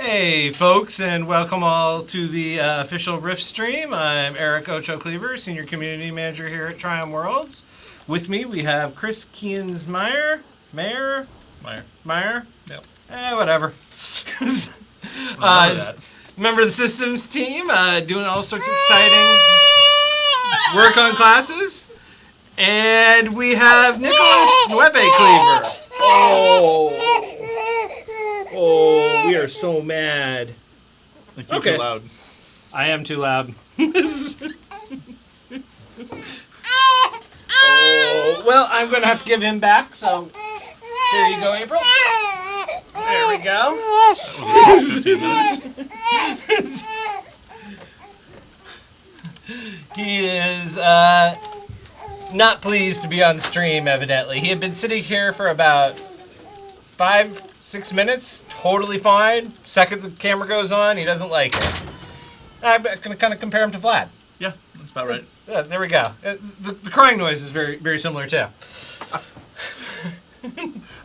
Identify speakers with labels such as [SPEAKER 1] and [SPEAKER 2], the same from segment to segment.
[SPEAKER 1] Hey folks, and welcome all to the official Rift stream. I'm Eric Ocho Cleaver, Senior Community Manager here at Triumph Worlds. With me we have Chris Keyens Meyer.
[SPEAKER 2] Yep.
[SPEAKER 1] Whatever. Member of the systems team, doing all sorts of exciting work on classes. And we have Nicholas Nueve Cleaver. Oh, we are so mad.
[SPEAKER 2] Like you're too loud.
[SPEAKER 1] I am too loud. Well, I'm going to have to give him back, so here you go, April. There we go. He is not pleased to be on stream, evidently. He had been sitting here for about 5-6 minutes, totally fine. Second the camera goes on, he doesn't like it. I'm going to kind of compare him to Vlad.
[SPEAKER 2] Yeah, that's about right.
[SPEAKER 1] Yeah, there we go. The crying noise is very, very similar too.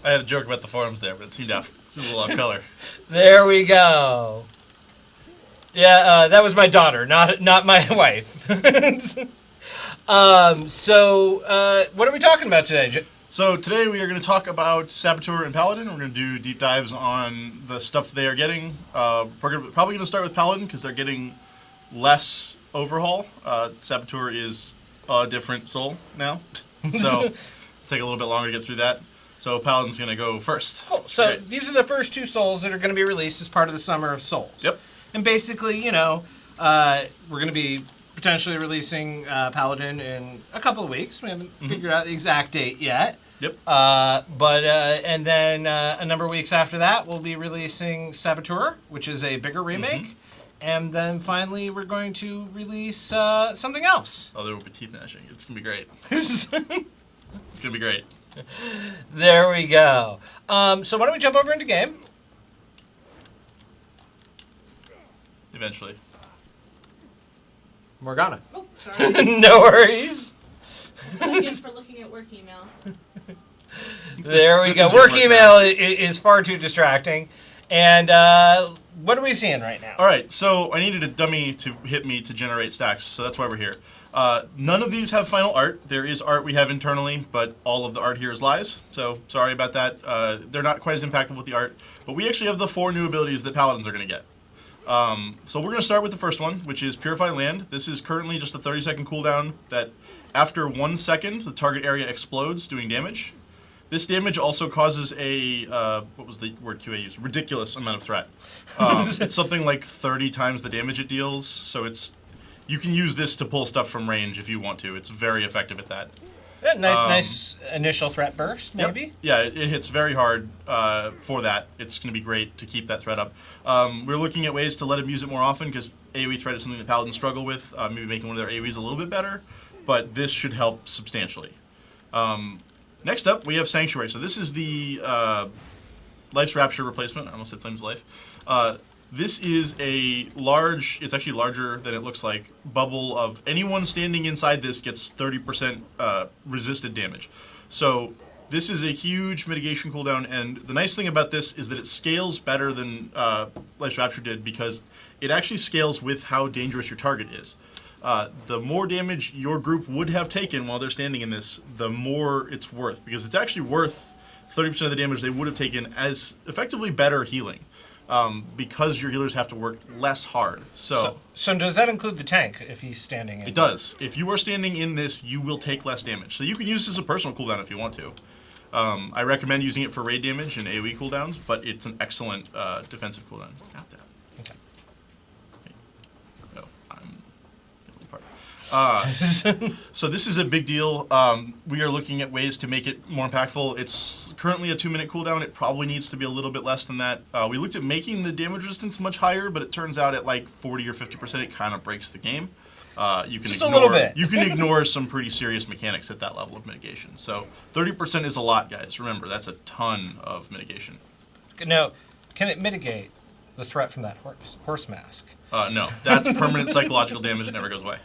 [SPEAKER 2] I had a joke about the forums there, but it seemed a little off color.
[SPEAKER 1] There we go. Yeah, that was my daughter, not my wife. So what are we talking about today?
[SPEAKER 2] So today we are going to talk about Saboteur and Paladin. We're going to do deep dives on the stuff they are getting. We're probably going to start with Paladin because they're getting less overhaul. Saboteur is a different soul now, so it'll take a little bit longer to get through that. So Paladin's going to go first.
[SPEAKER 1] Cool. So these are the first two souls that are going to be released as part of the Summer of Souls.
[SPEAKER 2] Yep.
[SPEAKER 1] And basically, we're going to be potentially releasing Paladin in a couple of weeks. We haven't figured out the exact date yet.
[SPEAKER 2] Yep.
[SPEAKER 1] And then a number of weeks after that, we'll be releasing Saboteur, which is a bigger remake. And then finally, we're going to release something else.
[SPEAKER 2] Oh, there will be teeth gnashing. It's going to be great. It's going to be great.
[SPEAKER 1] There we go. So why don't we jump over into game?
[SPEAKER 2] Eventually.
[SPEAKER 1] Morgana.
[SPEAKER 3] Oh, sorry.
[SPEAKER 1] No worries.
[SPEAKER 3] Again for looking at work email.
[SPEAKER 1] There we go. Work email is far too distracting. And what are we seeing right now?
[SPEAKER 2] All right, so I needed a dummy to hit me to generate stacks, so that's why we're here. None of these have final art. There is art we have internally, but all of the art here is lies, so sorry about that. They're not quite as impactful with the art, but we actually have the 4 new abilities that Paladins are going to get. So we're going to start with the first one, which is Purify Land. This is currently just a 30-second cooldown that after 1 second, the target area explodes, doing damage. This damage also causes a, what was the word QA used? Ridiculous amount of threat. It's something like 30 times the damage it deals, so you can use this to pull stuff from range if you want to. It's very effective at that.
[SPEAKER 1] Yeah, nice initial threat burst, maybe?
[SPEAKER 2] Yep. Yeah, it hits very hard for that. It's going to be great to keep that threat up. We're looking at ways to let him use it more often because AoE threat is something that Paladins struggle with, maybe making one of their AoEs a little bit better, but this should help substantially. Next up, we have Sanctuary. So this is the Life's Rapture replacement. I almost said Flame's Life. This is a large, it's actually larger than it looks like, bubble of anyone standing inside this gets 30% resisted damage. So this is a huge mitigation cooldown, and the nice thing about this is that it scales better than Life's Rapture did because it actually scales with how dangerous your target is. The more damage your group would have taken while they're standing in this, the more it's worth, because it's actually worth 30% of the damage they would have taken as effectively better healing. Because your healers have to work less hard. So
[SPEAKER 1] does that include the tank if he's standing in?
[SPEAKER 2] It does. If you are standing in this, you will take less damage. So you can use this as a personal cooldown if you want to. I recommend using it for raid damage and AoE cooldowns, but it's an excellent defensive cooldown. It's got that.
[SPEAKER 1] Okay.
[SPEAKER 2] No, I'm so this is a big deal. We are looking at ways to make it more impactful. It's currently a 2-minute cooldown. It probably needs to be a little bit less than that. We looked at making the damage resistance much higher, but it turns out at like 40 or 50%, it kind of breaks the game. You can
[SPEAKER 1] Just a little bit.
[SPEAKER 2] You can ignore some pretty serious mechanics at that level of mitigation. So 30% is a lot, guys. Remember, that's a ton of mitigation.
[SPEAKER 1] Now, can it mitigate the threat from that horse mask?
[SPEAKER 2] No, that's permanent psychological damage that never goes away.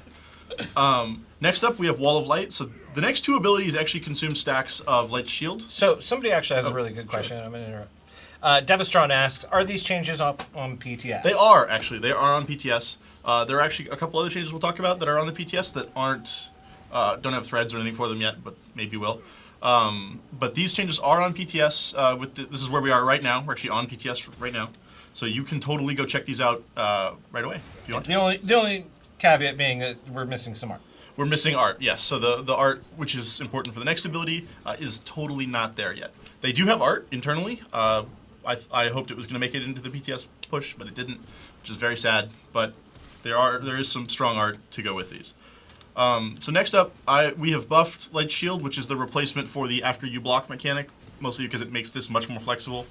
[SPEAKER 2] Next up, we have Wall of Light. So the next 2 abilities actually consume stacks of Light Shield.
[SPEAKER 1] So somebody actually has a really good question. I'm going to interrupt. Devastron asks, are these changes up on PTS?
[SPEAKER 2] They are, actually. They are on PTS. There are actually a couple other changes we'll talk about that are on the PTS that aren't, don't have threads or anything for them yet, but maybe will. But these changes are on PTS. This is where we are right now. We're actually on PTS right now. So you can totally go check these out right away if you want to.
[SPEAKER 1] The only caveat being that we're missing some art.
[SPEAKER 2] We're missing art, yes. So the art, which is important for the next ability, is totally not there yet. They do have art internally. I hoped it was going to make it into the PTS push, but it didn't, which is very sad. But there is some strong art to go with these. So next up, we have buffed Light Shield, which is the replacement for the after you block mechanic, mostly because it makes this much more flexible.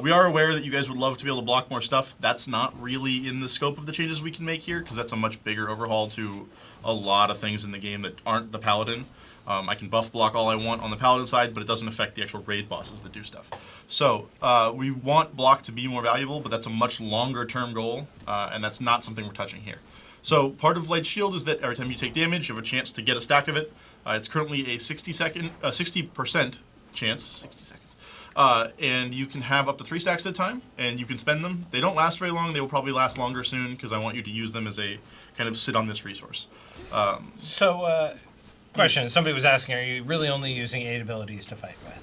[SPEAKER 2] We are aware that you guys would love to be able to block more stuff. That's not really in the scope of the changes we can make here, because that's a much bigger overhaul to a lot of things in the game that aren't the Paladin. I can buff block all I want on the Paladin side, but it doesn't affect the actual raid bosses that do stuff. So we want block to be more valuable, but that's a much longer term goal, and that's not something we're touching here. So part of Light Shield is that every time you take damage, you have a chance to get a stack of it. It's currently a 60% chance, 60 seconds. And you can have up to 3 stacks at a time, and you can spend them. They don't last very long. They will probably last longer soon, because I want you to use them as a kind of sit on this resource.
[SPEAKER 1] Question. Somebody was asking, are you really only using 8 abilities to fight with?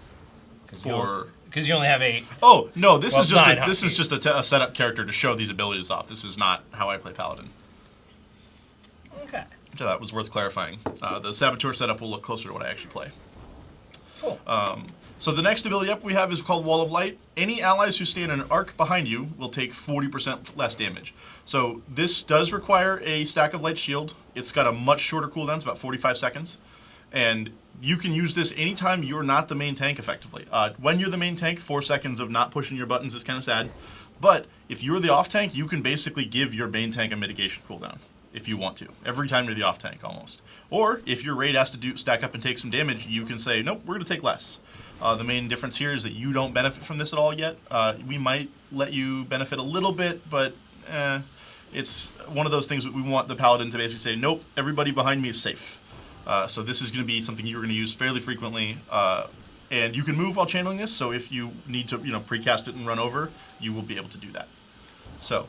[SPEAKER 1] Because you only have 8.
[SPEAKER 2] Oh, no, this is just
[SPEAKER 1] 9
[SPEAKER 2] a setup character to show these abilities off. This is not how I play Paladin.
[SPEAKER 1] Okay.
[SPEAKER 2] So that was worth clarifying. The Saboteur setup will look closer to what I actually play.
[SPEAKER 1] Cool.
[SPEAKER 2] So the next ability up we have is called Wall of Light. Any allies who stay in an arc behind you will take 40% less damage. So this does require a stack of Light Shield. It's got a much shorter cooldown, it's about 45 seconds. And you can use this anytime you're not the main tank effectively. When you're the main tank, 4 seconds of not pushing your buttons is kind of sad. But if you're the off tank, you can basically give your main tank a mitigation cooldown if you want to. Every time you're the off tank, almost. Or if your raid has to stack up and take some damage, you can say, nope, we're going to take less. The main difference here is that you don't benefit from this at all yet. We might let you benefit a little bit, but it's one of those things that we want the Paladin to basically say, nope, everybody behind me is safe. So this is going to be something you're going to use fairly frequently. And you can move while channeling this, so if you need to precast it and run over, you will be able to do that. So,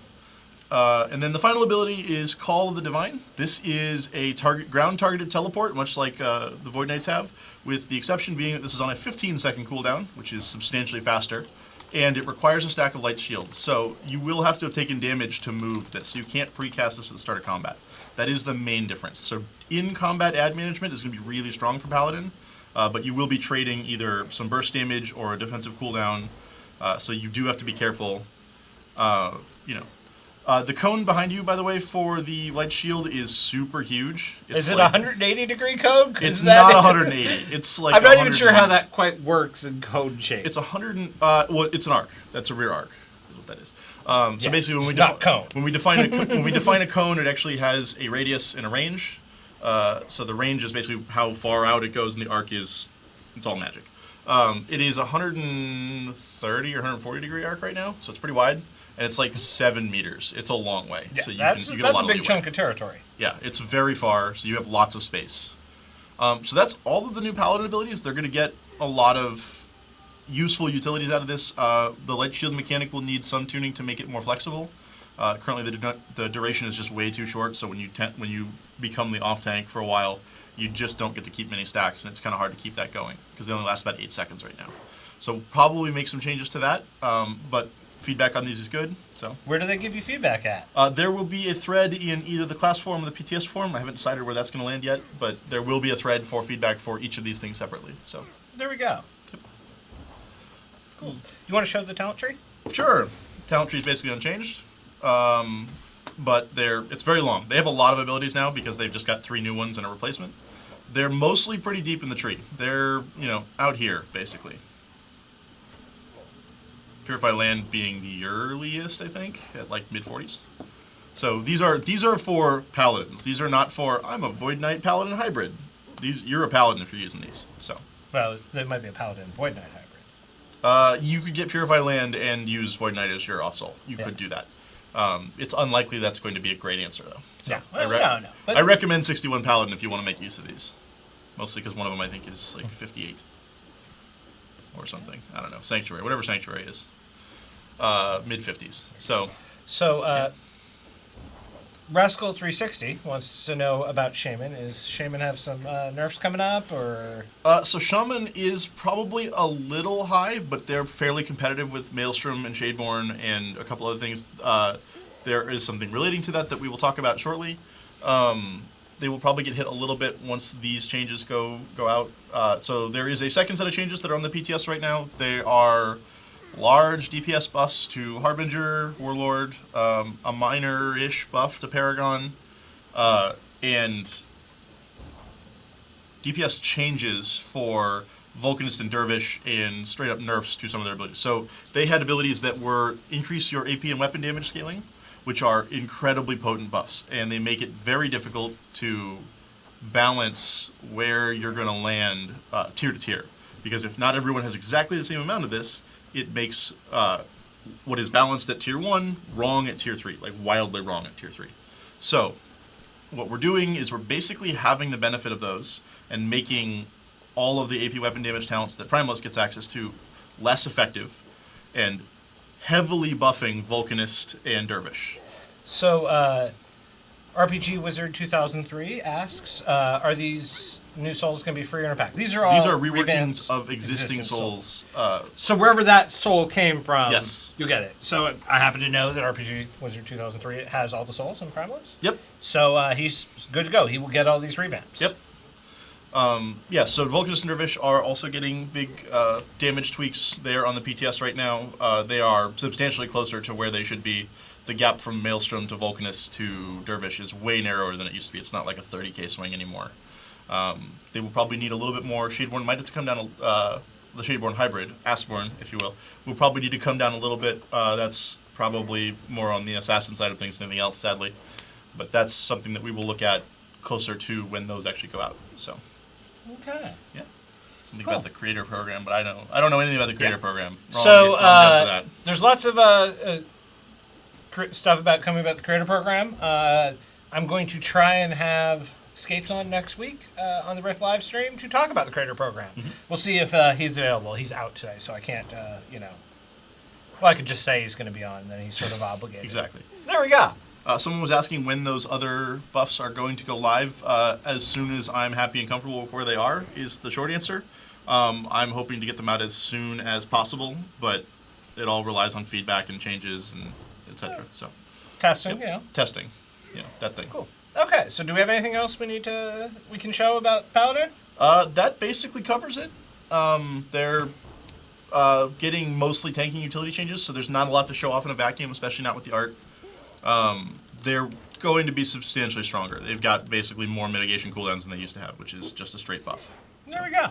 [SPEAKER 2] and then the final ability is Call of the Divine. This is a ground-targeted teleport, much like the Void Knights have, with the exception being that this is on a 15-second cooldown, which is substantially faster, and it requires a stack of Light Shield. So you will have to have taken damage to move this. You can't precast this at the start of combat. That is the main difference. So in-combat ad management is going to be really strong for Paladin, but you will be trading either some burst damage or a defensive cooldown, so you do have to be careful. The cone behind you, by the way, for the Light Shield is super huge.
[SPEAKER 1] Is it a 180-degree code?
[SPEAKER 2] It's not 180. It's like
[SPEAKER 1] I'm not even sure how that quite works in code shape.
[SPEAKER 2] It's 100. Well, it's an arc. That's a rear arc. Is what that is. So basically, when we define a cone, it actually has a radius and a range. So the range is basically how far out it goes, and the arc is it's all magic. It is 130 or 140 degree arc right now, so it's pretty wide. And it's like 7 meters. It's a long way.
[SPEAKER 1] Yeah,
[SPEAKER 2] so you
[SPEAKER 1] that's
[SPEAKER 2] get a lot of
[SPEAKER 1] big
[SPEAKER 2] leeway.
[SPEAKER 1] chunk of territory.
[SPEAKER 2] Yeah, it's very far, so you have lots of space. So that's all of the new Paladin abilities. They're going to get a lot of useful utilities out of this. The Light Shield mechanic will need some tuning to make it more flexible. Currently, the duration is just way too short, so when you become the off tank for a while, you just don't get to keep many stacks, and it's kind of hard to keep that going, because they only last about 8 seconds right now. So probably make some changes to that, but feedback on these is good. So
[SPEAKER 1] where do they give you feedback at?
[SPEAKER 2] There will be a thread in either the class forum or the PTS forum. I haven't decided where that's going to land yet, but there will be a thread for feedback for each of these things separately. So
[SPEAKER 1] there we go.
[SPEAKER 2] Yep.
[SPEAKER 1] Cool. You want to show the talent tree?
[SPEAKER 2] Sure. Talent tree is basically unchanged, but it's very long. They have a lot of abilities now because they've just got 3 new ones and a replacement. They're mostly pretty deep in the tree. They're out here basically. Purify Land being the earliest, I think, at like mid-40s. So these are for Paladins. These are not for, I'm a Void Knight Paladin hybrid. You're a Paladin if you're using these. So.
[SPEAKER 1] Well, there might be a Paladin Void Knight hybrid.
[SPEAKER 2] You could get Purify Land and use Void Knight as your off-soul. You could do that. It's unlikely that's going to be a great answer, though. So
[SPEAKER 1] yeah, well, no. But
[SPEAKER 2] I recommend 61 Paladin if you want to make use of these. Mostly because one of them, I think, is like 58. Or something. I don't know. Sanctuary. Whatever Sanctuary is. mid-50s. So
[SPEAKER 1] Rascal360 wants to know about Shaman. Is Shaman have some nerfs coming up, or?
[SPEAKER 2] So Shaman is probably a little high, but they're fairly competitive with Maelstrom and Shadeborn and a couple other things. There is something relating to that we will talk about shortly. They will probably get hit a little bit once these changes go out. So there is a second set of changes that are on the PTS right now. They are large DPS buffs to Harbinger, Warlord, a minor-ish buff to Paragon, and DPS changes for Vulcanist and Dervish, and straight-up nerfs to some of their abilities. So they had abilities that were increase your AP and weapon damage scaling, which are incredibly potent buffs, and they make it very difficult to balance where you're going to land tier to tier. Because if not everyone has exactly the same amount of this, it makes what is balanced at tier 1 wrong at tier 3, like wildly wrong at tier 3. So what we're doing is we're basically having the benefit of those and making all of the AP weapon damage talents that Primalist gets access to less effective and heavily buffing Vulcanist and Dervish.
[SPEAKER 1] So RPG Wizard 2003 asks, are these new souls going to be free in a pack? These are
[SPEAKER 2] reworkings of existing souls.
[SPEAKER 1] So wherever that soul came from,
[SPEAKER 2] yes,
[SPEAKER 1] you'll get it. So I happen to know that RPG Wizard 2003 has all the souls in Primalist.
[SPEAKER 2] Yep.
[SPEAKER 1] So he's good to go. He will get all these revamps.
[SPEAKER 2] Yep. So Vulcanist and Dervish are also getting big damage tweaks there on the PTS right now. They are substantially closer to where they should be. The gap from Maelstrom to Vulcanist to Dervish is way narrower than it used to be. It's not like a 30k swing anymore. They will probably need a little bit more. Shadeborn might have to come down, the Shadeborn hybrid, Astborn, if you will probably need to come down a little bit. That's probably more on the assassin side of things than anything else, sadly. But that's something that we will look at closer to when those actually go out. So.
[SPEAKER 1] Okay.
[SPEAKER 2] Yeah. Something about the creator program, but I don't know anything about the creator program.
[SPEAKER 1] So there's lots of stuff coming about the creator program. I'm going to try and have Scapes on next week on the Rift live stream to talk about the creator program. Mm-hmm. We'll see if he's available. He's out today, so I can't, Well, I could just say he's going to be on, and then he's sort of obligated.
[SPEAKER 2] Exactly.
[SPEAKER 1] There we go.
[SPEAKER 2] Someone was asking when those other buffs are going to go live. As soon as I'm happy and comfortable with where they are, is the short answer. I'm hoping to get them out as soon as possible, but it all relies on feedback and changes and etc. So
[SPEAKER 1] testing,
[SPEAKER 2] testing, that thing.
[SPEAKER 1] Cool. Okay, so do we have anything else we can show about Paladin?
[SPEAKER 2] That basically covers it. They're getting mostly tanking utility changes, so there's not a lot to show off in a vacuum, especially not with the art. They're going to be substantially stronger. They've got basically more mitigation cooldowns than they used to have, which is just a straight buff.
[SPEAKER 1] There we go.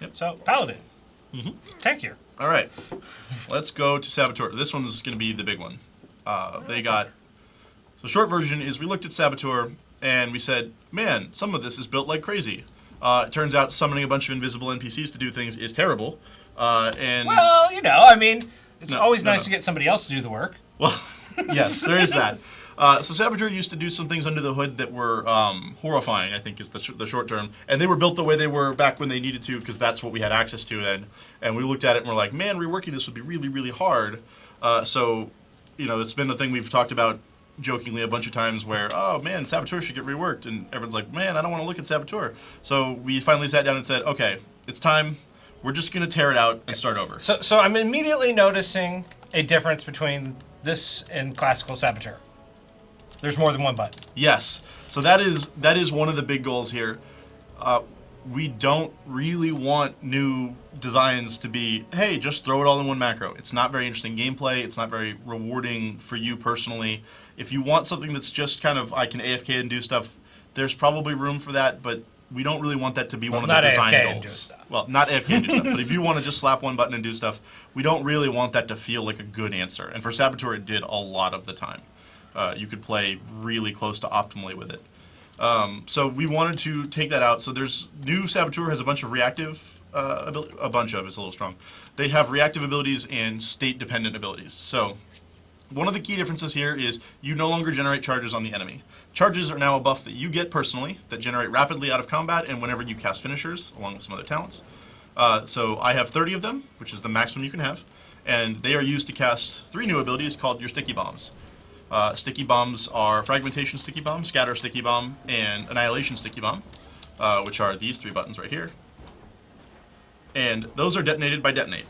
[SPEAKER 1] Yep. So, Paladin.
[SPEAKER 2] Mm-hmm.
[SPEAKER 1] Tankier.
[SPEAKER 2] All right. Let's go to Saboteur. This one's going to be the big one. So short version is we looked at Saboteur and we said, man, some of this is built like crazy. It turns out summoning a bunch of invisible NPCs to do things is terrible.
[SPEAKER 1] Well, it's always nice to get somebody else to do the work.
[SPEAKER 2] Well, yes, there is that. So Saboteur used to do some things under the hood that were horrifying, I think is the short term. And they were built the way they were back when they needed to, because that's what we had access to then. And we looked at it and we're like, man, reworking this would be really, really hard. It's been the thing we've talked about jokingly a bunch of times where, oh man, Saboteur should get reworked. And everyone's like, man, I don't want to look at Saboteur. So we finally sat down and said, okay, it's time. We're just going to tear it out and start over.
[SPEAKER 1] So I'm immediately noticing a difference between this and classical Saboteur. There's more than one button.
[SPEAKER 2] Yes. So that is one of the big goals here. We don't really want new designs to be, hey, just throw it all in one macro. It's not very interesting gameplay. It's not very rewarding for you personally. If you want something that's just kind of, I can AFK and do stuff, there's probably room for that, but we don't really want that to be one of the design
[SPEAKER 1] AFK
[SPEAKER 2] goals.
[SPEAKER 1] And do stuff.
[SPEAKER 2] Well, not AFK and do stuff, but if you want to just slap one button and do stuff, we don't really want that to feel like a good answer. And for Saboteur, it did a lot of the time. You could play really close to optimally with it. So we wanted to take that out. So there's new Saboteur has a bunch of reactive ability, a bunch of, it's a little strong. They have reactive abilities and state-dependent abilities. So one of the key differences here is you no longer generate charges on the enemy. Charges are now a buff that you get personally that generate rapidly out of combat and whenever you cast finishers, along with some other talents. So I have 30 of them, which is the maximum you can have. and they are used to cast 3 new abilities called your sticky bombs. Sticky bombs are Fragmentation Sticky Bomb, Scatter Sticky Bomb, and Annihilation Sticky Bomb, which are these 3 buttons right here. And those are detonated by Detonate.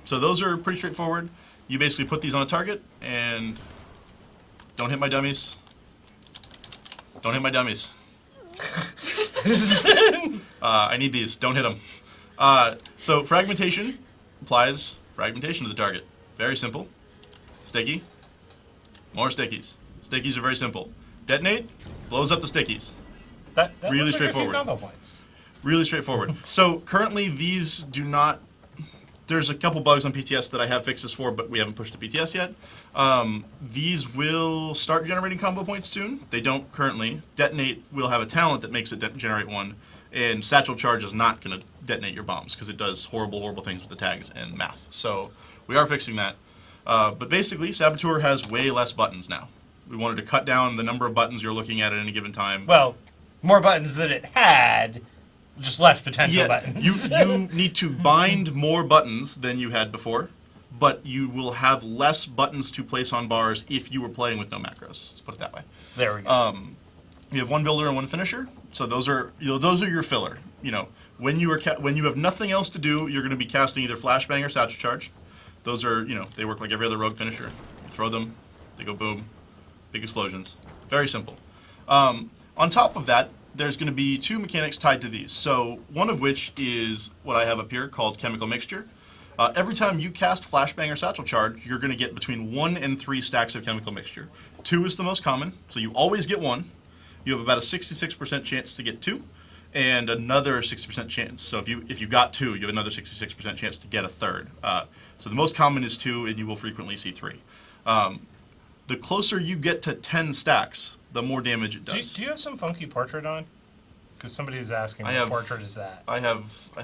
[SPEAKER 2] So those are pretty straightforward. You basically put these on a target, and don't hit my dummies. Don't hit my dummies. I need these. Don't hit them. So Fragmentation applies Fragmentation to the target. Very simple. Sticky. More stickies. Stickies are very simple. Detonate blows up the stickies.
[SPEAKER 1] That
[SPEAKER 2] Really
[SPEAKER 1] looks like a few
[SPEAKER 2] straightforward.
[SPEAKER 1] combo points.
[SPEAKER 2] Really straightforward. So currently these do not. There's a couple bugs on PTS that I have fixes for, but we haven't pushed to PTS yet. These will start generating combo points soon. They don't currently. Detonate will have a talent that makes it generate one, and Satchel Charge is not going to detonate your bombs because it does horrible, horrible things with the tags and math. So we are fixing that. But basically, Saboteur has way less buttons now. We wanted to cut down the number of buttons you're looking at any given time.
[SPEAKER 1] Well, more buttons than it had, just less potential buttons.
[SPEAKER 2] you need to bind more buttons than you had before, but you will have less buttons to place on bars if you were playing with no macros. Let's put it that way.
[SPEAKER 1] There we go.
[SPEAKER 2] You have 1 builder and 1 finisher, so those are your filler. When you have nothing else to do, you're going to be casting either Flashbang or Satchel Charge. Those are they work like every other rogue finisher. You throw them, they go boom, big explosions. Very simple. On top of that, there's going to be 2 mechanics tied to these. So one of which is what I have up here called Chemical Mixture. Every time you cast Flashbang or Satchel Charge, you're going to get between 1 and 3 stacks of Chemical Mixture. 2 is the most common, so you always get 1. You have about a 66% chance to get 2, and another 60% chance. So if you got 2, you have another 66% chance to get a third. So the most common is 2, and you will frequently see 3. The closer you get to 10 stacks, the more damage it does.
[SPEAKER 1] Do you have some funky portrait on? Because somebody was asking what portrait is that.
[SPEAKER 2] I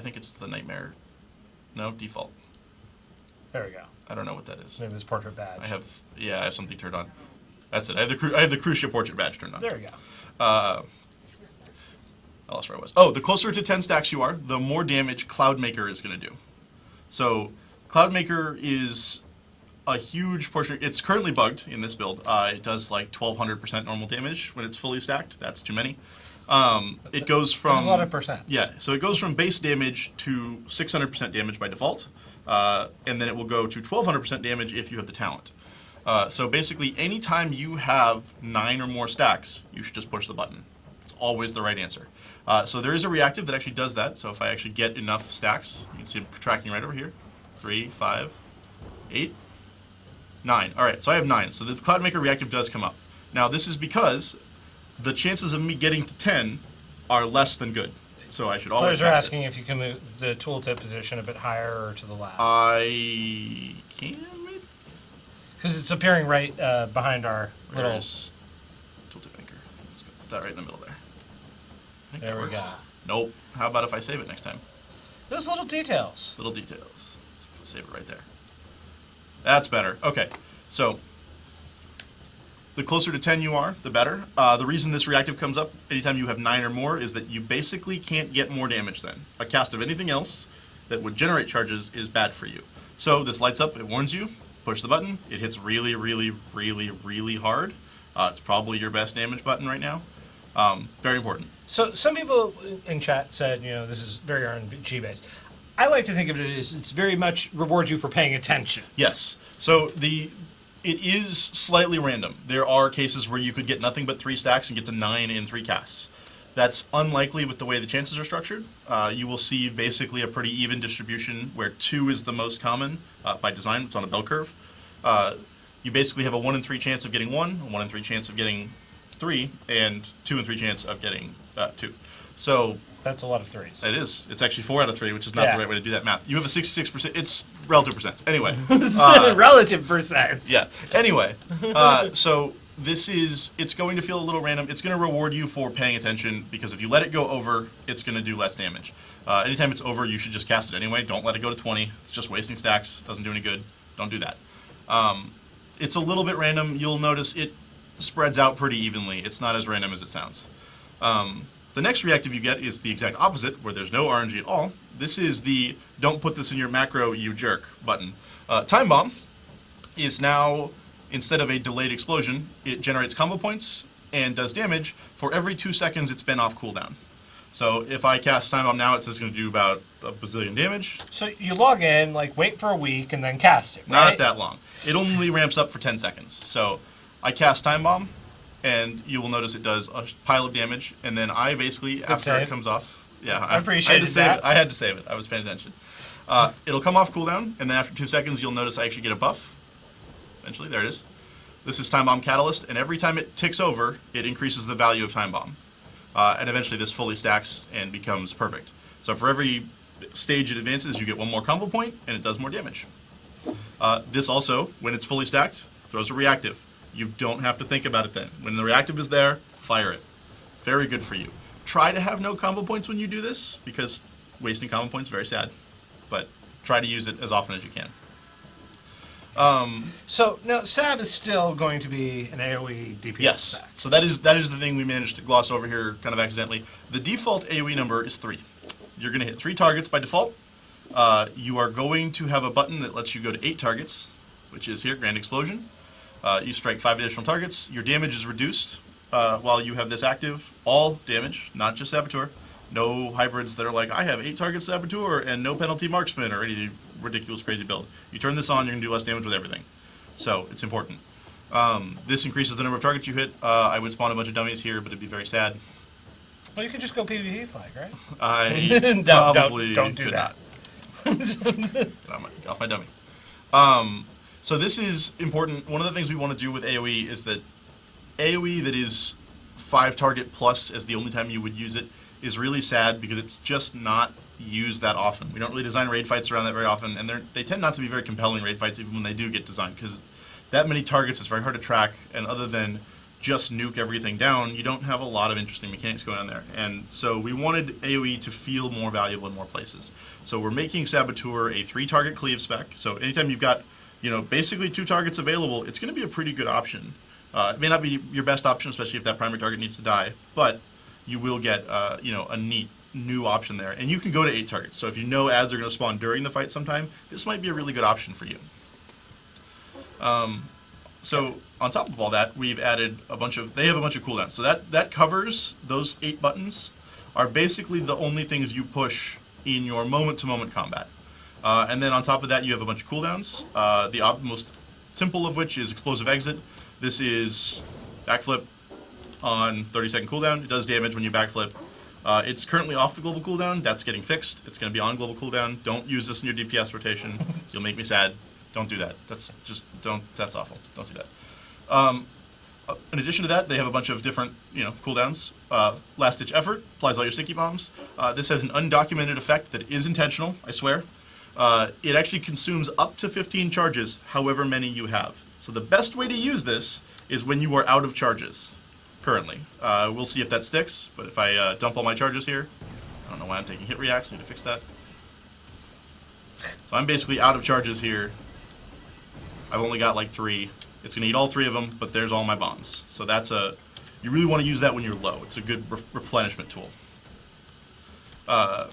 [SPEAKER 2] think it's the Nightmare. No, default.
[SPEAKER 1] There we go.
[SPEAKER 2] I don't know what that is.
[SPEAKER 1] Maybe it's portrait badge.
[SPEAKER 2] I have something turned on. That's it. I have the cruise ship portrait badge turned on.
[SPEAKER 1] There we go.
[SPEAKER 2] I lost where I was. Oh, the closer to 10 stacks you are, the more damage Cloudmaker is going to do. So Cloudmaker is a huge portion. It's currently bugged in this build. It does like 1,200% normal damage when it's fully stacked. That's too many. It goes from...
[SPEAKER 1] There's a lot of percents.
[SPEAKER 2] Yeah, so it goes from base damage to 600% damage by default, and then it will go to 1,200% damage if you have the talent. So basically, anytime you have 9 or more stacks, you should just push the button. It's always the right answer. So there is a reactive that actually does that. So if I actually get enough stacks, you can see I'm tracking right over here. 3, 5, 8, 9. All right, so I have 9. So the Cloudmaker reactive does come up. Now this is because the chances of me getting to 10 are less than good. So I should always
[SPEAKER 1] Players are asking if you can move the tooltip position a bit higher or to the left.
[SPEAKER 2] I can, maybe?
[SPEAKER 1] Because it's appearing right behind our little...
[SPEAKER 2] There's tooltip anchor. Let's go put that right in the middle there. I think
[SPEAKER 1] There
[SPEAKER 2] that
[SPEAKER 1] we
[SPEAKER 2] works.
[SPEAKER 1] go.
[SPEAKER 2] Nope. How about if I save it next time?
[SPEAKER 1] Those little details.
[SPEAKER 2] Little details. Let's save it right there. That's better. Okay, so the closer to 10 you are, the better. The reason this reactive comes up anytime you have 9 or more is that you basically can't get more damage then. A cast of anything else that would generate charges is bad for you. So this lights up, it warns you, push the button, it hits really, really, really, really hard. It's probably your best damage button right now. Very important.
[SPEAKER 1] So some people in chat said, this is very RNG based. I like to think of it as it's very much rewards you for paying attention.
[SPEAKER 2] Yes. So it is slightly random. There are cases where you could get nothing but 3 stacks and get to 9 in 3 casts. That's unlikely with the way the chances are structured. You will see basically a pretty even distribution where 2 is the most common by design. It's on a bell curve. You basically have a 1 in 3 chance of getting 1, a 1 in 3 chance of getting 3, and 2 in 3 chance of getting 2. So
[SPEAKER 1] that's a lot of 3s.
[SPEAKER 2] it is. It's actually 4 out of 3, which is not the right way to do that math. You have a 66%. It's relative percents. Anyway.
[SPEAKER 1] Relative percents.
[SPEAKER 2] Yeah. Anyway, so it's going to feel a little random. It's going to reward you for paying attention because if you let it go over, it's going to do less damage. Anytime it's over, you should just cast it anyway. Don't let it go to 20. It's just wasting stacks. Doesn't do any good. Don't do that. It's a little bit random. You'll notice it spreads out pretty evenly. It's not as random as it sounds. The next reactive you get is the exact opposite, where there's no RNG at all. This is the don't put this in your macro, you jerk button. Time Bomb is now, instead of a delayed explosion, it generates combo points and does damage for every 2 seconds it's been off cooldown. So if I cast Time Bomb now, it's just going to do about a bazillion damage.
[SPEAKER 1] So you log in, like wait for a week, and then cast it, right?
[SPEAKER 2] Not that long. It only ramps up for 10 seconds. So I cast Time Bomb, and you will notice it does a pile of damage, and then I basically, after
[SPEAKER 1] save.
[SPEAKER 2] it comes off... Yeah,
[SPEAKER 1] I appreciate that.
[SPEAKER 2] I had to save it. I was paying attention. It'll come off cooldown, and then after 2 seconds, you'll notice I actually get a buff. Eventually, there it is. This is Time Bomb Catalyst, and every time it ticks over, it increases the value of Time Bomb. And eventually this fully stacks and becomes perfect. So for every stage it advances, you get 1 more combo point, and it does more damage. This also, when it's fully stacked, throws a reactive. You don't have to think about it then. When the reactive is there, fire it. Very good for you. Try to have no combo points when you do this, because wasting combo points is very sad. But try to use it as often as you can.
[SPEAKER 1] So now Sab is still going to be an AoE DPS
[SPEAKER 2] Yes.
[SPEAKER 1] stack.
[SPEAKER 2] So that is the thing we managed to gloss over here kind of accidentally. The default AoE number is 3. You're going to hit 3 targets by default. You are going to have a button that lets you go to 8 targets, which is here, Grand Explosion. You strike 5 additional targets. Your damage is reduced while you have this active. All damage, not just Saboteur. No hybrids that are like, I have 8 targets Saboteur and no penalty Marksman or any ridiculous crazy build. You turn this on, you're going to do less damage with everything. So it's important. This increases the number of targets you hit. I would spawn a bunch of dummies here, but it'd be very sad.
[SPEAKER 1] Well, you could just go PvP flag, right?
[SPEAKER 2] I probably
[SPEAKER 1] don't do
[SPEAKER 2] could
[SPEAKER 1] that.
[SPEAKER 2] not. Get off my dummy. So this is important. One of the things we want to do with AoE is that AoE that is 5 target plus as the only time you would use it is really sad because it's just not used that often. We don't really design raid fights around that very often, and they tend not to be very compelling raid fights even when they do get designed, because that many targets is very hard to track, and other than just nuke everything down, you don't have a lot of interesting mechanics going on there. And so we wanted AoE to feel more valuable in more places. So we're making Saboteur a 3-target cleave spec, so anytime you've got basically 2 targets available, it's going to be a pretty good option. It may not be your best option, especially if that primary target needs to die, but you will get a neat new option there. And you can go to 8 targets. So if you know ads are going to spawn during the fight sometime, this might be a really good option for you. So on top of all that, we've added they have a bunch of cooldowns. So that covers those 8 buttons are basically the only things you push in your moment-to-moment combat. And then on top of that, you have a bunch of cooldowns. The most simple of which is Explosive Exit. This is backflip on 30-second cooldown. It does damage when you backflip. It's currently off the global cooldown. That's getting fixed. It's going to be on global cooldown. Don't use this in your DPS rotation. You'll make me sad. Don't do that. That's awful. Don't do that. In addition to that, they have a bunch of different cooldowns. Last Ditch Effort applies all your sticky bombs. This has an undocumented effect that is intentional, I swear. It actually consumes up to 15 charges, however many you have. So the best way to use this is when you are out of charges. Currently. We'll see if that sticks, but if I dump all my charges here, I don't know why I'm taking hit reacts, need to fix that. So I'm basically out of charges here. I've only got like 3. It's going to eat all 3 of them, but there's all my bombs. So you really want to use that when you're low. It's a good replenishment tool. The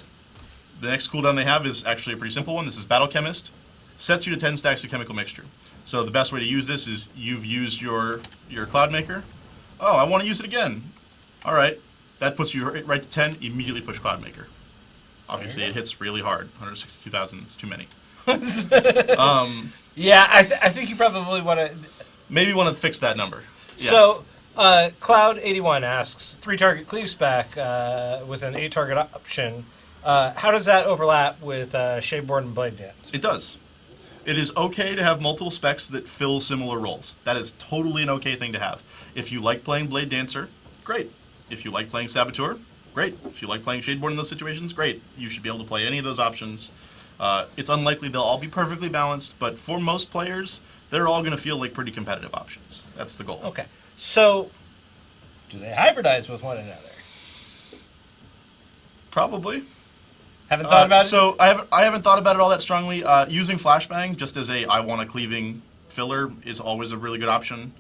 [SPEAKER 2] next cooldown they have is actually a pretty simple one. This is Battle Chemist. Sets you to 10 stacks of chemical mixture. So the best way to use this is you've used your Cloud Maker. Oh, I want to use it again. All right. That puts you right to 10. Immediately push Cloud Maker. Obviously, it hits really hard. 162,000 is too many.
[SPEAKER 1] Yeah, I think you probably want to...
[SPEAKER 2] Maybe want to fix that number. Yes.
[SPEAKER 1] So, Cloud81 asks, 3-target cleave spec with an 8-target option. How does that overlap with Shadeborn and Blade Dance?
[SPEAKER 2] It does. It is okay to have multiple specs that fill similar roles. That is totally an okay thing to have. If you like playing Blade Dancer, great. If you like playing Saboteur, great. If you like playing Shadeborn in those situations, great. You should be able to play any of those options. It's unlikely they'll all be perfectly balanced, but for most players, they're all going to feel like pretty competitive options. That's the goal.
[SPEAKER 1] Okay. So, do they hybridize with one another?
[SPEAKER 2] Probably.
[SPEAKER 1] Haven't thought about it?
[SPEAKER 2] So I haven't thought about it all that strongly. Using Flashbang just as I want a cleaving filler is always a really good option.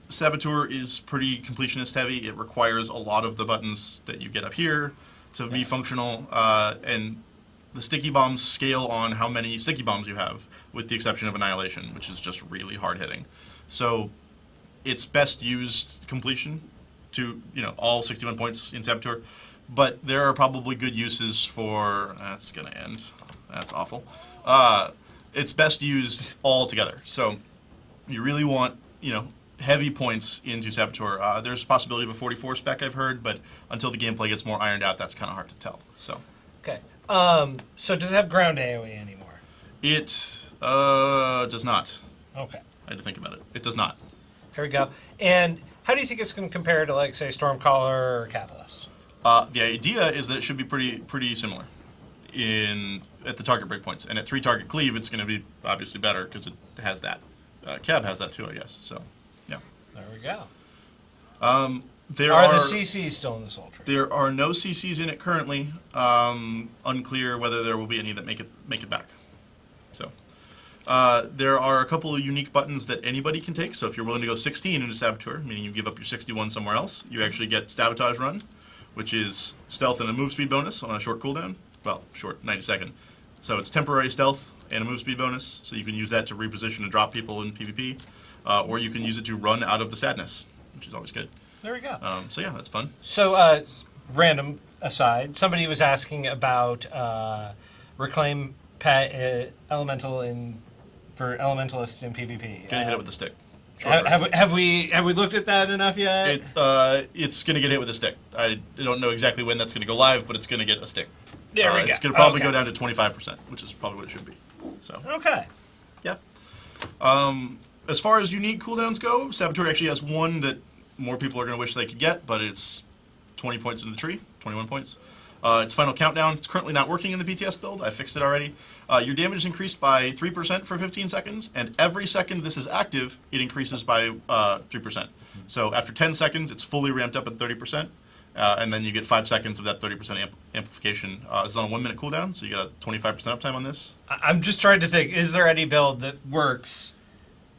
[SPEAKER 2] Saboteur is pretty completionist heavy. It requires a lot of the buttons that you get up here to be functional, and the sticky bombs scale on how many sticky bombs you have, with the exception of Annihilation, which is just really hard hitting. So it's best used completion to, all 61 points in Saboteur. But there are probably good uses for... That's going to end. That's awful. It's best used all together. So you really want, heavy points into Saboteur. There's a possibility of a 44 spec, I've heard, but until the gameplay gets more ironed out, that's kind of hard to tell. So
[SPEAKER 1] Okay. So does it have ground AoE anymore?
[SPEAKER 2] it does not.
[SPEAKER 1] Okay.
[SPEAKER 2] I had to think about it. It does not.
[SPEAKER 1] Here we go. And how do you think it's going to compare to, like, say, Stormcaller or Catalyst?
[SPEAKER 2] The idea is that it should be pretty similar at the target breakpoints, and at 3 target cleave, it's going to be obviously better because it has that. Cab has that too, I guess. So, yeah.
[SPEAKER 1] There we go.
[SPEAKER 2] There
[SPEAKER 1] are the CCs still in this Ultra?
[SPEAKER 2] There are no CCs in it currently. Unclear whether there will be any that make it back. So, there are a couple of unique buttons that anybody can take. So if you're willing to go 16 into Saboteur, meaning you give up your 61 somewhere else, you actually get Sabotage Run, which is stealth and a move speed bonus on a short cooldown. Well, short, 90 second. So it's temporary stealth and a move speed bonus, so you can use that to reposition and drop people in PvP, or you can use it to run out of the sadness, which is always good.
[SPEAKER 1] There we go.
[SPEAKER 2] So yeah, that's fun.
[SPEAKER 1] So, random aside, somebody was asking about reclaim pet elemental for elementalist in PvP.
[SPEAKER 2] Gonna hit it with the stick.
[SPEAKER 1] Have we looked at that enough yet?
[SPEAKER 2] It's gonna get hit with a stick. I don't know exactly when that's gonna go live, but it's gonna get a stick.
[SPEAKER 1] There we go.
[SPEAKER 2] It's gonna probably go down to 25%, which is probably what it should be. So
[SPEAKER 1] Okay.
[SPEAKER 2] yeah. As far as unique cooldowns go, Saboteur actually has one that more people are gonna wish they could get, but it's 20 points into the tree, 21 points. It's Final Countdown. It's currently not working in the BTS build. I fixed it already. Your damage is increased by 3% for 15 seconds, and every second this is active, it increases by 3%. So after 10 seconds, it's fully ramped up at 30%, and then you get 5 seconds of that 30% amplification. It's on a 1 minute cooldown, so you get a 25% uptime on this.
[SPEAKER 1] I'm just trying to think, is there any build that works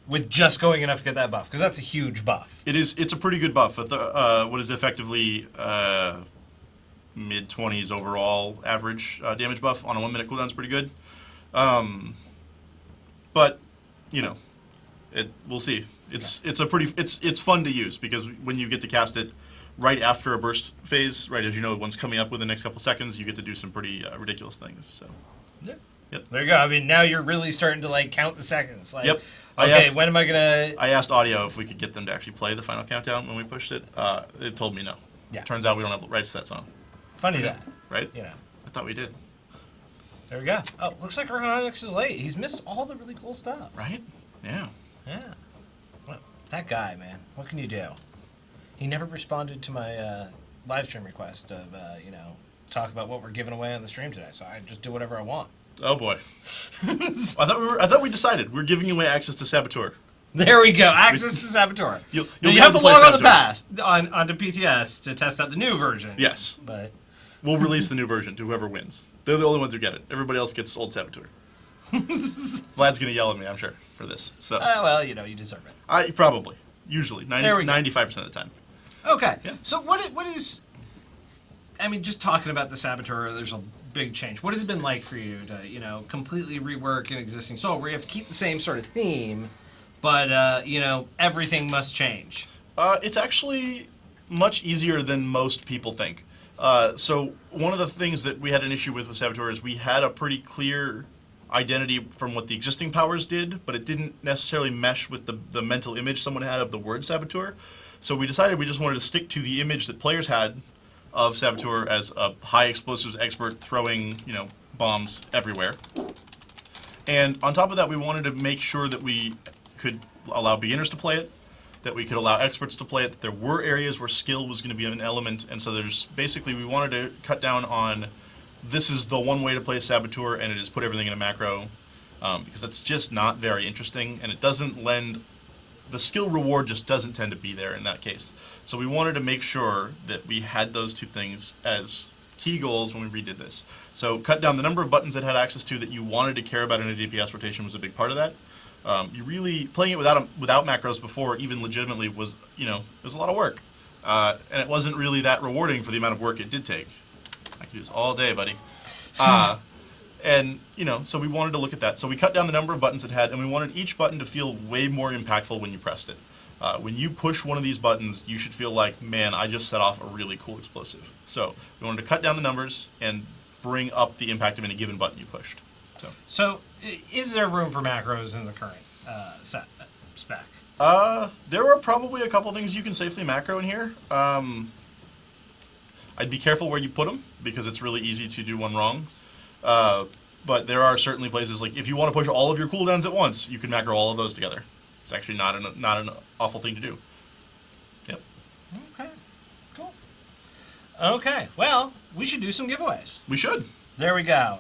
[SPEAKER 1] with just going enough to get that buff? Because that's a huge buff.
[SPEAKER 2] It's a pretty good buff. What is effectively mid-20s overall average damage buff on a 1 minute cooldown is pretty good. But we'll see. It's fun to use because when you get to cast it right after a burst phase, right as one's coming up within the next couple seconds, you get to do some pretty ridiculous things. So.
[SPEAKER 1] Yeah.
[SPEAKER 2] Yep.
[SPEAKER 1] There you go. I mean, now you're really starting to count the seconds.
[SPEAKER 2] Yep.
[SPEAKER 1] When am I gonna?
[SPEAKER 2] I asked Audio if we could get them to actually play the Final Countdown when we pushed it. It told me no.
[SPEAKER 1] Yeah.
[SPEAKER 2] Turns out we don't have rights to that song.
[SPEAKER 1] Funny that.
[SPEAKER 2] Right?
[SPEAKER 1] I
[SPEAKER 2] thought we did.
[SPEAKER 1] There we go. Oh, looks like Onyx is late. He's missed all the really cool stuff.
[SPEAKER 2] Right? Yeah.
[SPEAKER 1] Yeah. Well, that guy, man. What can you do? He never responded to my live stream request of, talk about what we're giving away on the stream today. So I just do whatever I want.
[SPEAKER 2] Oh boy. I thought we decided we're giving away access to Saboteur.
[SPEAKER 1] There we go. Access to Saboteur.
[SPEAKER 2] You'll
[SPEAKER 1] you have to log on the past onto PTS to test out the new version.
[SPEAKER 2] Yes.
[SPEAKER 1] But
[SPEAKER 2] we'll release the new version to whoever wins. They're the only ones who get it. Everybody else gets old Saboteur. Vlad's gonna yell at me, I'm sure, for this. So.
[SPEAKER 1] Well, you deserve it.
[SPEAKER 2] Probably. Usually. 95% of the time.
[SPEAKER 1] Okay.
[SPEAKER 2] Yeah.
[SPEAKER 1] So what is? I mean, just talking about the Saboteur, there's a big change. What has it been like for you to, completely rework an existing Soul where you have to keep the same sort of theme, but everything must change?
[SPEAKER 2] It's actually much easier than most people think. So one of the things that we had an issue with Saboteur is we had a pretty clear identity from what the existing powers did, but it didn't necessarily mesh with the mental image someone had of the word Saboteur. So we decided we just wanted to stick to the image that players had of Saboteur as a high explosives expert throwing, bombs everywhere. And on top of that, we wanted to make sure that we could allow beginners to play it, that we could allow experts to play it, that there were areas where skill was going to be an element, and so we wanted to cut down on this is the one way to play Saboteur, and it is put everything in a macro, because that's just not very interesting, and it doesn't lend, the skill reward just doesn't tend to be there in that case. So we wanted to make sure that we had those two things as key goals when we redid this. So cut down the number of buttons it had access to that you wanted to care about in a DPS rotation was a big part of that. You really, playing it without macros before even legitimately was, it was a lot of work. And it wasn't really that rewarding for the amount of work it did take. I could do this all day, buddy. And, so we wanted to look at that. So we cut down the number of buttons it had, and we wanted each button to feel way more impactful when you pressed it. When you push one of these buttons, you should feel like, man, I just set off a really cool explosive. So we wanted to cut down the numbers and bring up the impact of any given button you pushed.
[SPEAKER 1] So is there room for macros in the current spec?
[SPEAKER 2] There are probably a couple things you can safely macro in here. I'd be careful where you put them, because it's really easy to do one wrong. But there are certainly places, like if you want to push all of your cooldowns at once, you can macro all of those together. It's actually not an awful thing to do. Yep.
[SPEAKER 1] Okay, cool. Okay, well, we should do some giveaways.
[SPEAKER 2] We should.
[SPEAKER 1] There we go.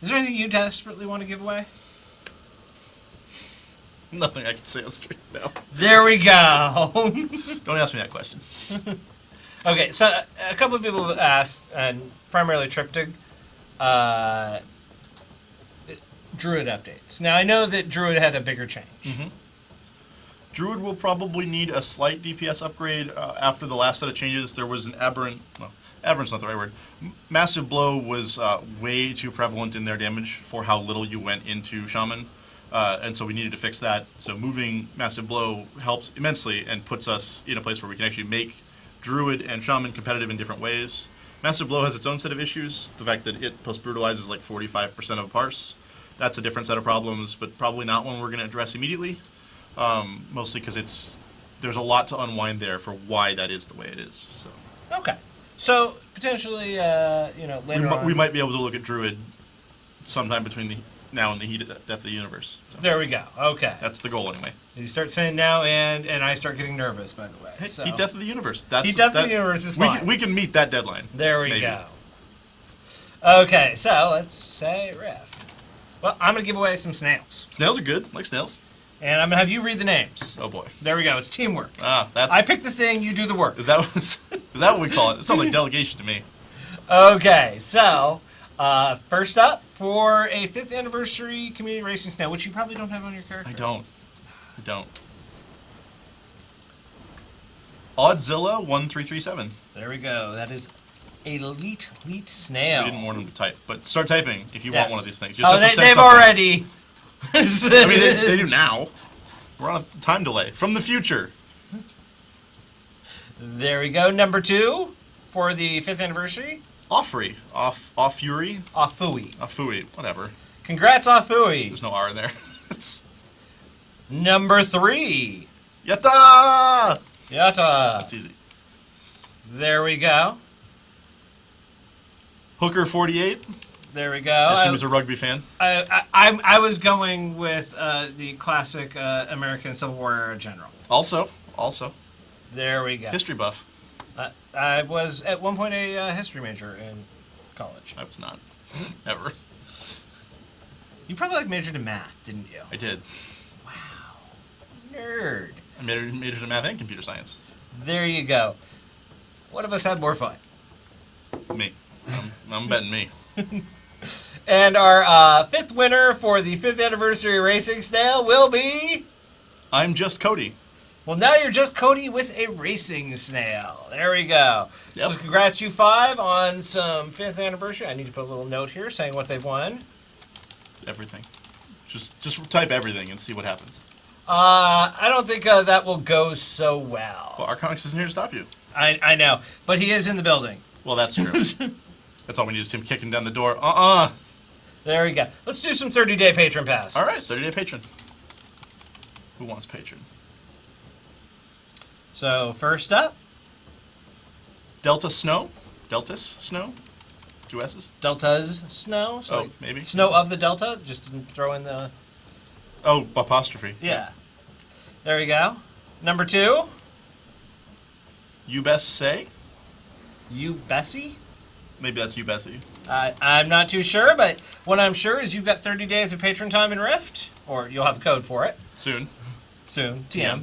[SPEAKER 1] Is there anything you desperately want to give away?
[SPEAKER 2] Nothing I can say on stream now.
[SPEAKER 1] There we go.
[SPEAKER 2] Don't ask me that question.
[SPEAKER 1] Okay, so a couple of people have asked, and primarily Triptych, Druid updates. Now, I know that Druid had a bigger change.
[SPEAKER 2] Mm-hmm. Druid will probably need a slight DPS upgrade. After the last set of changes, there was an aberrant's not the right word. Massive Blow was way too prevalent in their damage for how little you went into Shaman. And so we needed to fix that. So moving Massive Blow helps immensely and puts us in a place where we can actually make Druid and Shaman competitive in different ways. Massive Blow has its own set of issues. The fact that it post-brutalizes like 45% of a parse. That's a different set of problems, but probably not one we're going to address immediately. Mostly because there's a lot to unwind there for why that is the way it is. So.
[SPEAKER 1] Okay. So, potentially, later on...
[SPEAKER 2] We might be able to look at Druid sometime between now and the heat of death of the universe. So.
[SPEAKER 1] There we go. Okay.
[SPEAKER 2] That's the goal, anyway.
[SPEAKER 1] You start saying now, and I start getting nervous, by the way.
[SPEAKER 2] Hey,
[SPEAKER 1] so.
[SPEAKER 2] Heat death of the universe.
[SPEAKER 1] Heat death of the universe is fine.
[SPEAKER 2] We can meet that deadline.
[SPEAKER 1] There we
[SPEAKER 2] maybe.
[SPEAKER 1] go. Okay, so let's say riff. Well, I'm going to give away some snails.
[SPEAKER 2] Snails are good. I like snails.
[SPEAKER 1] And I'm going to have you read the names.
[SPEAKER 2] Oh, boy.
[SPEAKER 1] There we go. It's teamwork.
[SPEAKER 2] That's...
[SPEAKER 1] I pick the thing, you do the work.
[SPEAKER 2] Is that what we call it? It sounds like delegation to me.
[SPEAKER 1] Okay, so first up for a 5th anniversary community racing snail, which you probably don't have on your character.
[SPEAKER 2] I don't. Oddzilla 1337.
[SPEAKER 1] There we go. That is elite snail.
[SPEAKER 2] We didn't want them to type, but start typing if you want one of these things.
[SPEAKER 1] They've already.
[SPEAKER 2] I mean, they do now. We're on a time delay from the future.
[SPEAKER 1] There we go. Number 2 for the 5th anniversary.
[SPEAKER 2] Offrey. Offuri.
[SPEAKER 1] Offui.
[SPEAKER 2] Whatever.
[SPEAKER 1] Congrats, Offui.
[SPEAKER 2] There's no R in there. It's
[SPEAKER 1] Number 3.
[SPEAKER 2] Yatta! That's easy.
[SPEAKER 1] There we go.
[SPEAKER 2] Hooker 48.
[SPEAKER 1] There we go.
[SPEAKER 2] I assume he's a rugby fan.
[SPEAKER 1] I was going with the classic American Civil War era general.
[SPEAKER 2] Also.
[SPEAKER 1] There we go.
[SPEAKER 2] History buff.
[SPEAKER 1] I was at one point a history major in college.
[SPEAKER 2] I was not. Ever.
[SPEAKER 1] You probably majored in math, didn't you?
[SPEAKER 2] I did.
[SPEAKER 1] Wow. Nerd.
[SPEAKER 2] I majored in math and computer science.
[SPEAKER 1] There you go. One of us had more fun.
[SPEAKER 2] Me. I'm betting me.
[SPEAKER 1] And our 5th winner for the 5th anniversary racing snail will be...
[SPEAKER 2] I'm just Cody.
[SPEAKER 1] Well, now you're just Cody with a racing snail. There we go.
[SPEAKER 2] Yep.
[SPEAKER 1] So congrats you 5 on some 5th anniversary. I need to put a little note here saying what they've won.
[SPEAKER 2] Everything. Just type everything and see what happens.
[SPEAKER 1] I don't think that will go so well.
[SPEAKER 2] Well, Arconix isn't here to stop you.
[SPEAKER 1] I know, but he is in the building.
[SPEAKER 2] Well, that's true. That's all we need is him kicking down the door.
[SPEAKER 1] There we go. Let's do some 30-day patron pass.
[SPEAKER 2] All right, 30-day patron. Who wants patron?
[SPEAKER 1] So, first up.
[SPEAKER 2] Deltas Snow. 2 S's?
[SPEAKER 1] Delta's Snow. So
[SPEAKER 2] maybe.
[SPEAKER 1] Snow of the Delta. Just didn't throw in the...
[SPEAKER 2] Oh, apostrophe.
[SPEAKER 1] Yeah. There we go. Number 2.
[SPEAKER 2] You best say?
[SPEAKER 1] You Bessie?
[SPEAKER 2] Maybe that's you, Bessie.
[SPEAKER 1] I'm not too sure, but what I'm sure is you've got 30 days of patron time in Rift, or you'll have a code for it.
[SPEAKER 2] Soon.
[SPEAKER 1] TM.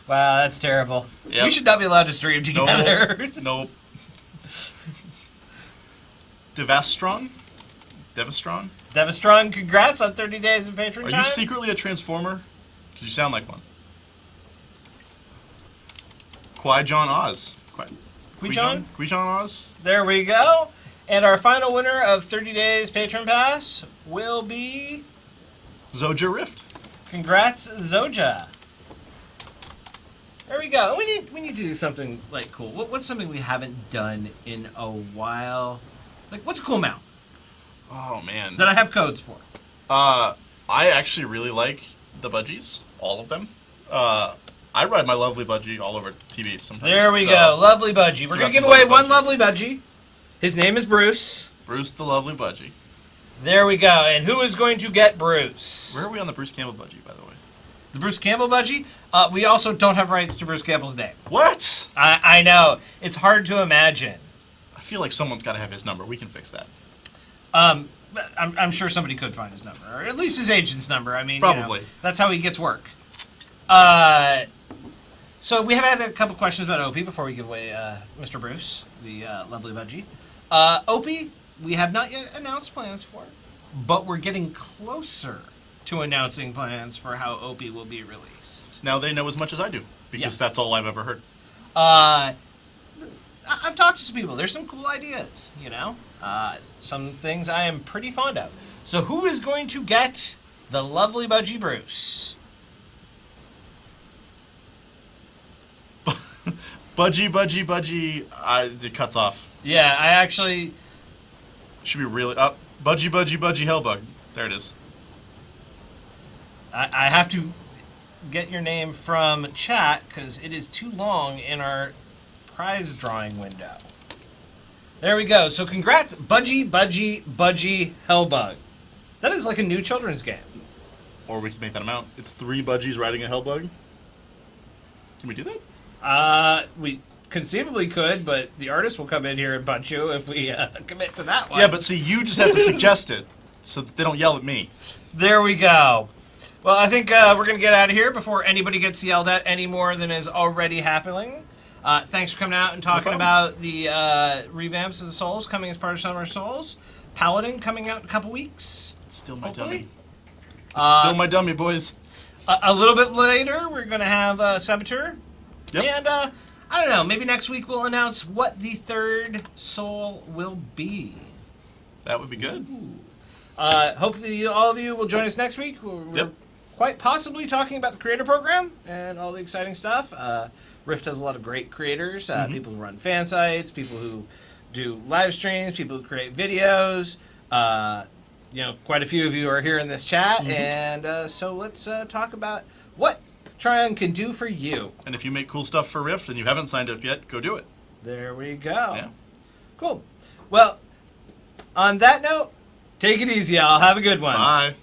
[SPEAKER 1] Wow, that's terrible.
[SPEAKER 2] Yep.
[SPEAKER 1] We should not be allowed to stream together.
[SPEAKER 2] Nope. Devastron?
[SPEAKER 1] Devastron, congrats on 30 days of patron time.
[SPEAKER 2] Are you secretly a Transformer? Because you sound like one. Qui-Jon Oz.
[SPEAKER 1] Qui-Jon?
[SPEAKER 2] Qui-Jon Oz?
[SPEAKER 1] There we go. And our final winner of 30 days Patron Pass will be...
[SPEAKER 2] Zoja Rift.
[SPEAKER 1] Congrats, Zoja. There we go. We need to do something like cool. What's something we haven't done in a while? Like, what's a cool mount
[SPEAKER 2] Oh, man.
[SPEAKER 1] that I have codes for?
[SPEAKER 2] I actually really like the budgies, all of them. I ride my lovely budgie all over TV sometimes.
[SPEAKER 1] There we
[SPEAKER 2] so,
[SPEAKER 1] go. Lovely Budgie. We're going
[SPEAKER 2] got
[SPEAKER 1] to give
[SPEAKER 2] some
[SPEAKER 1] away
[SPEAKER 2] lovely
[SPEAKER 1] one
[SPEAKER 2] budgies.
[SPEAKER 1] lovely Budgie. His name is Bruce.
[SPEAKER 2] Bruce the lovely budgie.
[SPEAKER 1] There we go. And who is going to get Bruce?
[SPEAKER 2] Where are we on the Bruce Campbell budgie, by the way?
[SPEAKER 1] The Bruce Campbell Budgie? We also don't have rights to Bruce Campbell's name.
[SPEAKER 2] What?
[SPEAKER 1] I know. It's hard to imagine.
[SPEAKER 2] I feel like someone's got to have his number. We can fix that.
[SPEAKER 1] I'm sure somebody could find his number, or at least his agent's number. I mean,
[SPEAKER 2] Probably.
[SPEAKER 1] that's how he gets work. So we have had a couple questions about Opie before we give away Mr. Bruce, the lovely budgie. Opie, we have not yet announced plans for, but we're getting closer to announcing plans for how Opie will be released.
[SPEAKER 2] Now they know as much as I do, because
[SPEAKER 1] Yes.
[SPEAKER 2] that's all I've ever heard.
[SPEAKER 1] I've talked to some people. There's some cool ideas, you know? Some things I am pretty fond of. So who is going to get the lovely Budgie Bruce?
[SPEAKER 2] Budgie, it cuts off.
[SPEAKER 1] Yeah, I actually...
[SPEAKER 2] Should be really up. Budgie, Hellbug. There it is.
[SPEAKER 1] I have to get your name from chat because it is too long in our prize drawing window. There we go. So congrats, Budgie, Hellbug. That is like a new children's game.
[SPEAKER 2] Or we can make that amount. It's 3 budgies riding a Hellbug. Can we do that?
[SPEAKER 1] We conceivably could, but the artist will come in here and punch you if we commit to that one.
[SPEAKER 2] Yeah, but see, you just have to suggest it so that they don't yell at me.
[SPEAKER 1] There we go. Well, I think we're going to get out of here before anybody gets yelled at any more than is already happening. Thanks for coming out and talking about the revamps of the Souls coming as part of Summer Souls. Paladin coming out in a couple weeks.
[SPEAKER 2] It's still my
[SPEAKER 1] Hopefully.
[SPEAKER 2] dummy. It's still my dummy, boys.
[SPEAKER 1] A little bit later, we're going to have Saboteur.
[SPEAKER 2] Yep.
[SPEAKER 1] And, I don't know, maybe next week we'll announce what the third Soul will be.
[SPEAKER 2] That would be good.
[SPEAKER 1] Hopefully all of you will join us next week. We're quite possibly talking about the creator program and all the exciting stuff. Rift has a lot of great creators, people who run fan sites, people who do live streams, people who create videos. Quite a few of you are here in this chat, and so let's talk about what Tryon can do for you.
[SPEAKER 2] And if you make cool stuff for Rift and you haven't signed up yet, go do it.
[SPEAKER 1] There we go.
[SPEAKER 2] Yeah.
[SPEAKER 1] Cool. Well, on that note, take it easy, y'all. Have a good one.
[SPEAKER 2] Bye.